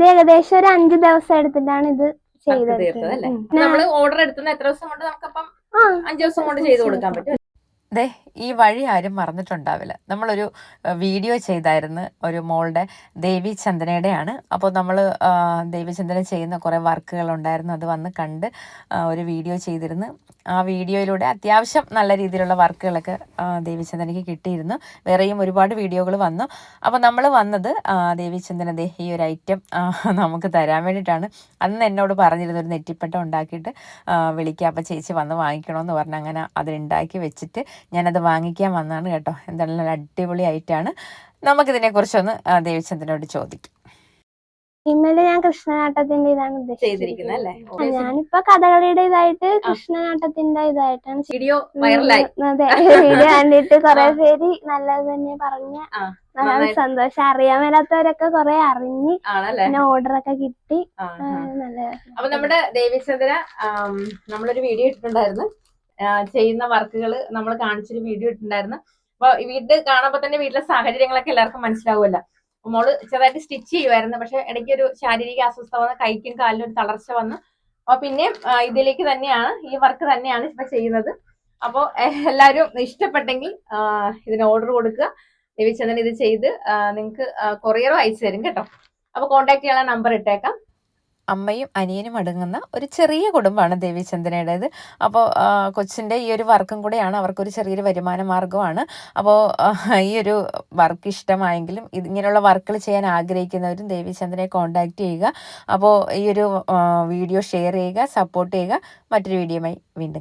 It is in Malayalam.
ഇത് ഏകദേശം ഒരു 5 ദിവസം എടുത്തിട്ടാണ് ഇത് തീർത്തത് അല്ലേ? നമ്മള് ഓർഡർ എടുത്തുന്ന എത്ര ദിവസം കൊണ്ട് നമുക്കപ്പം 5 ദിവസം കൊണ്ട് ചെയ്ത് കൊടുക്കാൻ പറ്റും. ദേ ഈ വഴി ആരും മറന്നിട്ടുണ്ടാവില്ല. നമ്മളൊരു വീഡിയോ ചെയ്തായിരുന്നു ഒരു മോളുടെ ദേവി ചന്ദനയുടെയാണ്. അപ്പോൾ നമ്മൾ ദേവി ചന്ദന ചെയ്യുന്ന കുറേ വർക്കുകൾ ഉണ്ടായിരുന്നു. അത് വന്ന് കണ്ട് ഒരു വീഡിയോ ചെയ്തിരുന്നു. ആ വീഡിയോയിലൂടെ അത്യാവശ്യം നല്ല രീതിയിലുള്ള വർക്കുകളൊക്കെ ദേവി ചന്ദനയ്ക്ക് കിട്ടിയിരുന്നു. വേറെയും ഒരുപാട് വീഡിയോകൾ വന്നു. അപ്പോൾ നമ്മൾ വന്നത് ദേവി ചന്ദന ദേ ഈ ഒരു ഐറ്റം നമുക്ക് തരാൻ വേണ്ടിയിട്ടാണ്. അന്ന് എന്നോട് പറഞ്ഞിരുന്നു ഒരു നെറ്റിപ്പട്ടം ഉണ്ടാക്കിയിട്ട് വിളിക്കുക, അപ്പോൾ ചേച്ചി വന്ന് വാങ്ങിക്കണമെന്ന് പറഞ്ഞ് അങ്ങനെ അതുണ്ടാക്കി വെച്ചിട്ട് ഞാനത് വാങ്ങിക്കാൻ വന്നതാണ് കേട്ടോ. എന്തായാലും നല്ല അടിപൊളി ആയിട്ടാണ്. നമുക്കിതിനെക്കുറിച്ചൊന്ന് ദേവിചന്ദ്രനോട് ചോദിക്കാം. ഇന്നലെ ഞാൻ കൃഷ്ണനാട്ടത്തിന്റെ ഇതാണ് ചെയ്തിരിക്കുന്നത് അല്ലേ? ഞാനിപ്പോ കഥകളിയുടെ ഇതായിട്ട് കൃഷ്ണനാട്ടത്തിന്റെ ഇതായിട്ടാണ് വീഡിയോ വൈറലായി. അതെ, വീഡിയോ കണ്ടിട്ട് കുറെ പേര് നല്ലത് തന്നെ പറഞ്ഞ സന്തോഷം. അറിയാൻ മേലാത്തവരൊക്കെ കുറെ അറിഞ്ഞ് പിന്നെ ഓർഡർ ഒക്കെ കിട്ടി. നല്ല അപ്പൊ നമ്മുടെ ദേവിചന്ദ്ര നമ്മളൊരു വീഡിയോ ഇട്ടിട്ടുണ്ടായിരുന്നു, ചെയ്യുന്ന വർക്കുകൾ നമ്മൾ കാണിച്ചൊരു വീഡിയോ ഇട്ടിട്ടുണ്ടായിരുന്നു. അപ്പൊ വീട്ടിൽ കാണുമ്പോ തന്നെ വീട്ടിലെ സാഹചര്യങ്ങളൊക്കെ എല്ലാവർക്കും മനസ്സിലാവുമല്ലോ. മോള് ചെറുതായിട്ട് സ്റ്റിച്ച് ചെയ്യുമായിരുന്നു, പക്ഷെ ഇടയ്ക്ക് ഒരു ശാരീരിക അസ്വസ്ഥത വന്ന് കൈക്കും കാലിലും ഒരു തളർച്ച വന്നു. അപ്പൊ പിന്നെ ഇതിലേക്ക് തന്നെയാണ്, ഈ വർക്ക് തന്നെയാണ് ഇപ്പൊ ചെയ്യുന്നത്. അപ്പോൾ എല്ലാവരും ഇഷ്ടപ്പെട്ടെങ്കിൽ ഇതിന് ഓർഡർ കൊടുക്കുക. ദേവിചന്ദ്രൻ ഇത് ചെയ്ത് നിങ്ങൾക്ക് കൊറിയറും അയച്ചു തരും കേട്ടോ. അപ്പൊ കോൺടാക്ട് ചെയ്യാനുള്ള നമ്പർ ഇട്ടേക്കാം. അമ്മയും അനിയനും അടങ്ങുന്ന ഒരു ചെറിയ കുടുംബമാണ് ദേവിചന്ദനയുടേത്. അപ്പോൾ കൊച്ചിൻ്റെ ഈ ഒരു വർക്കും കൂടെയാണ് അവർക്കൊരു ചെറിയൊരു വരുമാന മാർഗ്ഗമാണ്. അപ്പോൾ ഈ ഒരു വർക്ക് ഇഷ്ടമായെങ്കിലും ഇങ്ങനെയുള്ള വർക്കുകൾ ചെയ്യാൻ ആഗ്രഹിക്കുന്നവരും ദേവിചന്ദനയെ കോൺടാക്ട് ചെയ്യുക. അപ്പോൾ ഈ ഒരു വീഡിയോ ഷെയർ ചെയ്യുക, സപ്പോർട്ട് ചെയ്യുക. മറ്റൊരു വീഡിയോയുമായി വീണ്ടും